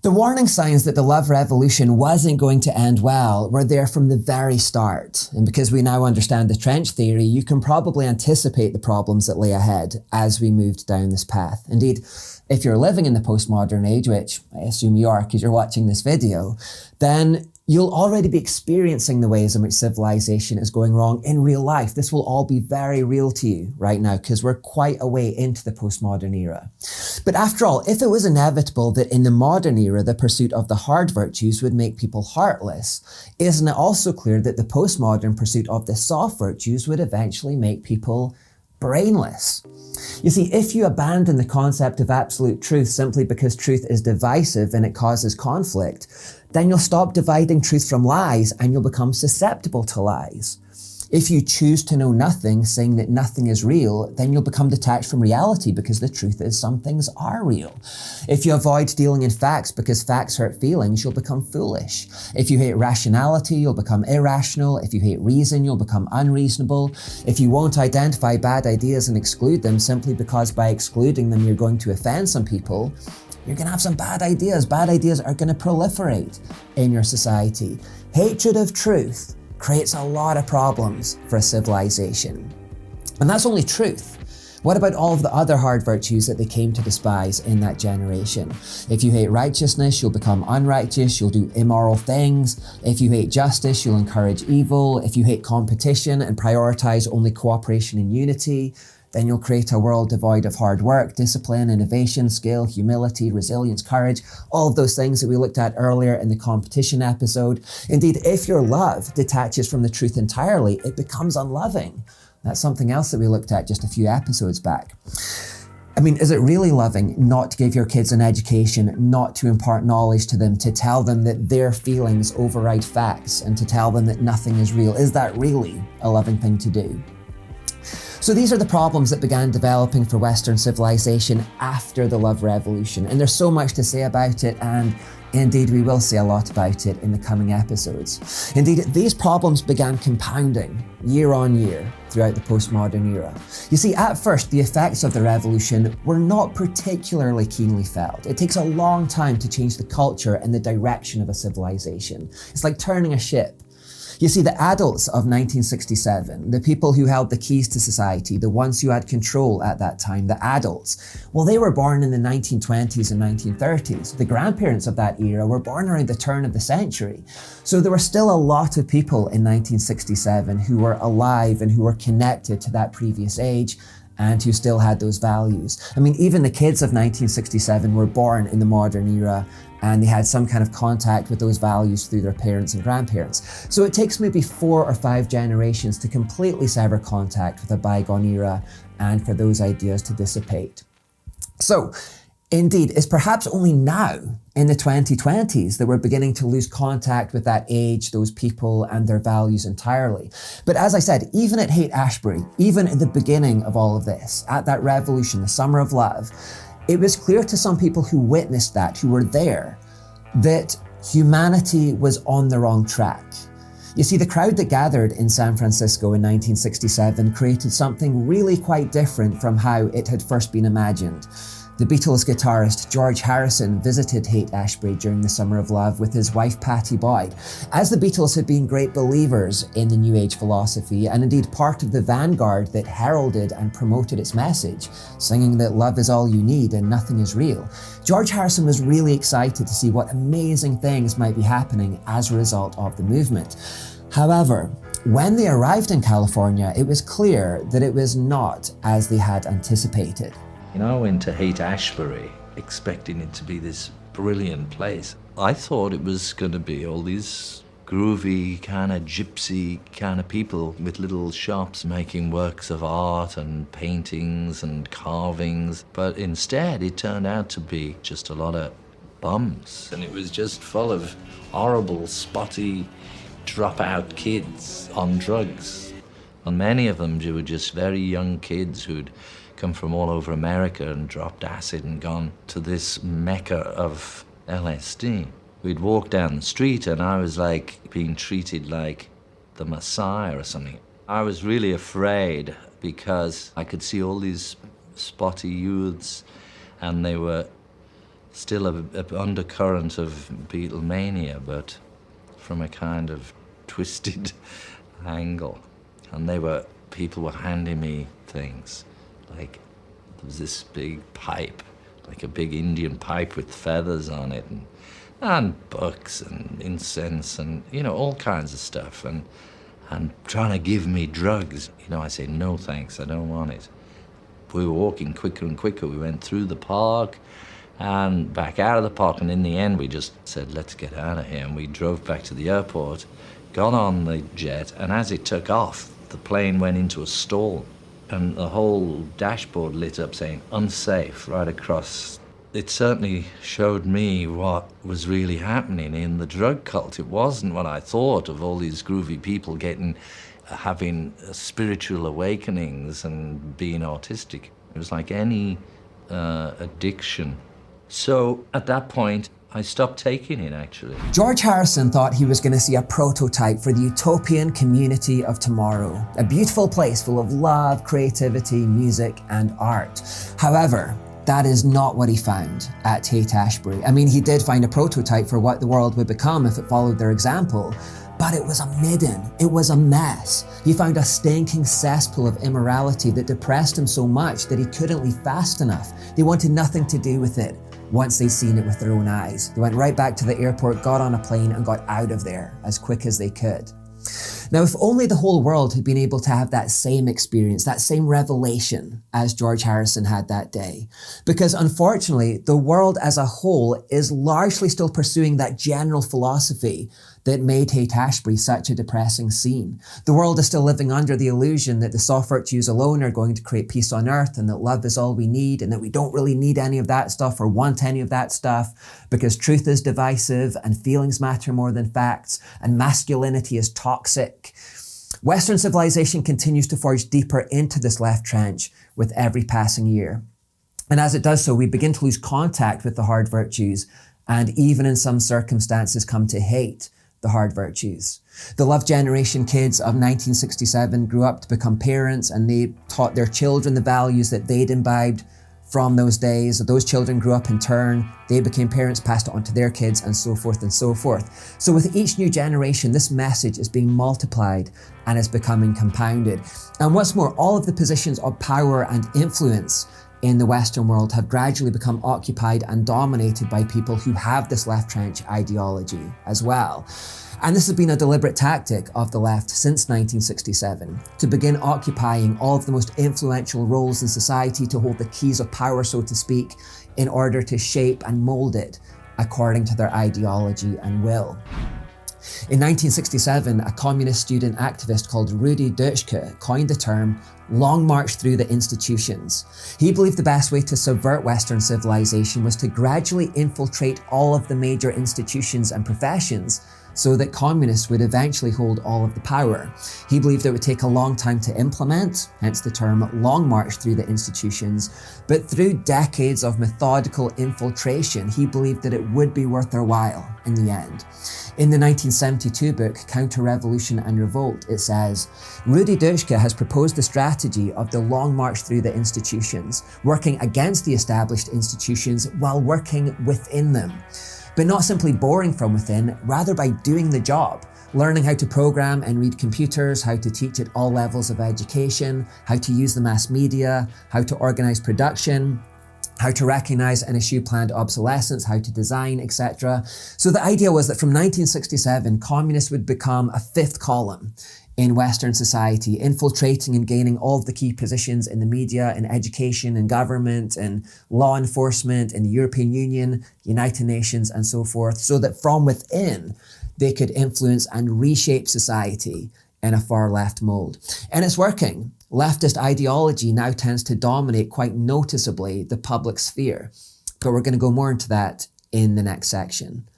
The warning signs that the love revolution wasn't going to end well were there from the very start. And because we now understand the trench theory, you can probably anticipate the problems that lay ahead as we moved down this path. Indeed, if you're living in the postmodern age, which I assume you are because you're watching this video, then you'll already be experiencing the ways in which civilization is going wrong in real life. This will all be very real to you right now because we're quite a way into the postmodern era. But after all, if it was inevitable that in the modern era, the pursuit of the hard virtues would make people heartless, isn't it also clear that the postmodern pursuit of the soft virtues would eventually make people brainless? You see, if you abandon the concept of absolute truth simply because truth is divisive and it causes conflict, then you'll stop dividing truth from lies and you'll become susceptible to lies. If you choose to know nothing, saying that nothing is real, then you'll become detached from reality because the truth is some things are real. If you avoid dealing in facts because facts hurt feelings, you'll become foolish. If you hate rationality, you'll become irrational. If you hate reason, you'll become unreasonable. If you won't identify bad ideas and exclude them simply because by excluding them you're going to offend some people, you're going to have some bad ideas. Bad ideas are going to proliferate in your society. Hatred of truth creates a lot of problems for a civilization. And that's only truth. What about all of the other hard virtues that they came to despise in that generation? If you hate righteousness, you'll become unrighteous, you'll do immoral things. If you hate justice, you'll encourage evil. If you hate competition and prioritize only cooperation and unity, then you'll create a world devoid of hard work, discipline, innovation, skill, humility, resilience, courage, all of those things that we looked at earlier in the competition episode. Indeed, if your love detaches from the truth entirely, it becomes unloving. That's something else that we looked at just a few episodes back. I mean, is it really loving not to give your kids an education, not to impart knowledge to them, to tell them that their feelings override facts, and to tell them that nothing is real? Is that really a loving thing to do? So these are the problems that began developing for Western civilization after the love revolution. And there's so much to say about it, and indeed we will say a lot about it in the coming episodes. Indeed, these problems began compounding year on year throughout the postmodern era. You see, at first, the effects of the revolution were not particularly keenly felt. It takes a long time to change the culture and the direction of a civilization. It's like turning a ship. You see, the adults of 1967, the people who held the keys to society, the ones who had control at that time, the adults, well, they were born in the 1920s and 1930s. The grandparents of that era were born around the turn of the century. So there were still a lot of people in 1967 who were alive and who were connected to that previous age and who still had those values. I mean, even the kids of 1967 were born in the modern era and they had some kind of contact with those values through their parents and grandparents. So it takes maybe 4 or 5 generations to completely sever contact with a bygone era and for those ideas to dissipate. So, indeed, it's perhaps only now in the 2020s that we're beginning to lose contact with that age, those people and their values entirely. But as I said, even at Haight-Ashbury, even at the beginning of all of this, at that revolution, the summer of love, it was clear to some people who witnessed that, who were there, that humanity was on the wrong track. You see, the crowd that gathered in San Francisco in 1967 created something really quite different from how it had first been imagined. The Beatles guitarist George Harrison visited Haight-Ashbury during the Summer of Love with his wife Pattie Boyd. As the Beatles had been great believers in the New Age philosophy and indeed part of the vanguard that heralded and promoted its message, singing that love is all you need and nothing is real, George Harrison was really excited to see what amazing things might be happening as a result of the movement. However, when they arrived in California, it was clear that it was not as they had anticipated. You know, I went to Haight-Ashbury expecting it to be this brilliant place. I thought it was going to be all these groovy, kind of gypsy kind of people with little shops making works of art and paintings and carvings. But instead, it turned out to be just a lot of bums. And it was just full of horrible, spotty, dropout kids on drugs. And many of them were just very young kids who'd come from all over America and dropped acid and gone to this mecca of LSD. We'd walk down the street and I was like being treated like the Messiah or something. I was really afraid because I could see all these spotty youths and they were still a undercurrent of Beatlemania, but from a kind of twisted angle. And people were handing me things, like there was this big pipe, like a big Indian pipe with feathers on it, and books and incense and, all kinds of stuff, and trying to give me drugs. I say, no thanks, I don't want it. We were walking quicker and quicker. We went through the park and back out of the park, and in the end we just said, let's get out of here. And we drove back to the airport, got on the jet, and as it took off, the plane went into a stall, and the whole dashboard lit up saying unsafe right across. It certainly showed me what was really happening in the drug cult. It wasn't what I thought of, all these groovy people having spiritual awakenings and being autistic. It was like any addiction. So at that point, I stopped taking it, actually. George Harrison thought he was going to see a prototype for the utopian community of tomorrow, a beautiful place full of love, creativity, music, and art. However, that is not what he found at Haight-Ashbury. I mean, he did find a prototype for what the world would become if it followed their example, but it was a midden. It was a mess. He found a stinking cesspool of immorality that depressed him so much that he couldn't leave fast enough. They wanted nothing to do with it once they'd seen it with their own eyes. They went right back to the airport, got on a plane, and got out of there as quick as they could. Now, if only the whole world had been able to have that same experience, that same revelation as George Harrison had that day. Because unfortunately, the world as a whole is largely still pursuing that general philosophy that made Haight-Ashbury such a depressing scene. The world is still living under the illusion that the soft virtues alone are going to create peace on earth, and that love is all we need, and that we don't really need any of that stuff or want any of that stuff, because truth is divisive and feelings matter more than facts, and masculinity is toxic. Western civilization continues to forge deeper into this left trench with every passing year. And as it does so, we begin to lose contact with the hard virtues, and even in some circumstances come to hate the hard virtues. The Love Generation kids of 1967 grew up to become parents, and they taught their children the values that they'd imbibed from those days. Those children grew up in turn, they became parents, passed it on to their kids, and so forth and so forth. So with each new generation, this message is being multiplied and is becoming compounded. And what's more, all of the positions of power and influence in the Western world have gradually become occupied and dominated by people who have this left trench ideology as well. And this has been a deliberate tactic of the left since 1967, to begin occupying all of the most influential roles in society, to hold the keys of power, so to speak, in order to shape and mold it according to their ideology and will. In 1967, a communist student activist called Rudi Dutschke coined the term "long march through the institutions." He believed the best way to subvert Western civilization was to gradually infiltrate all of the major institutions and professions, so that communists would eventually hold all of the power. He believed it would take a long time to implement, hence the term long march through the institutions, but through decades of methodical infiltration, he believed that it would be worth their while in the end. In the 1972 book, Counter-Revolution and Revolt, it says, Rudi Dutschke has proposed the strategy of the long march through the institutions, working against the established institutions while working within them. But not simply boring from within, rather by doing the job, learning how to program and read computers, how to teach at all levels of education, how to use the mass media, how to organize production, how to recognize and eschew planned obsolescence, how to design, etc. So the idea was that from 1967, communists would become a fifth column in Western society, infiltrating and gaining all of the key positions in the media, in education, in government, in law enforcement, in the European Union, United Nations, and so forth, so that from within, they could influence and reshape society in a far left mold. And it's working. Leftist ideology now tends to dominate quite noticeably the public sphere, but we're going to go more into that in the next section.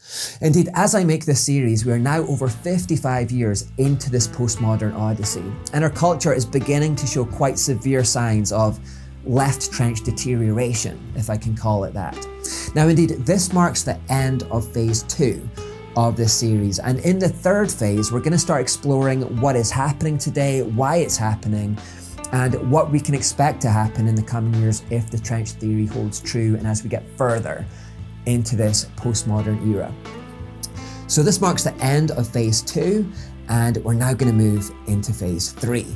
Indeed, as I make this series, we are now over 55 years into this postmodern odyssey, and our culture is beginning to show quite severe signs of left trench deterioration, if I can call it that. Now, indeed, this marks the end of phase 2 of this series, and in the third phase, we're going to start exploring what is happening today, why it's happening, and what we can expect to happen in the coming years if the trench theory holds true and as we get further into this postmodern era. So this marks the end of phase 2, and we're now going to move into phase 3.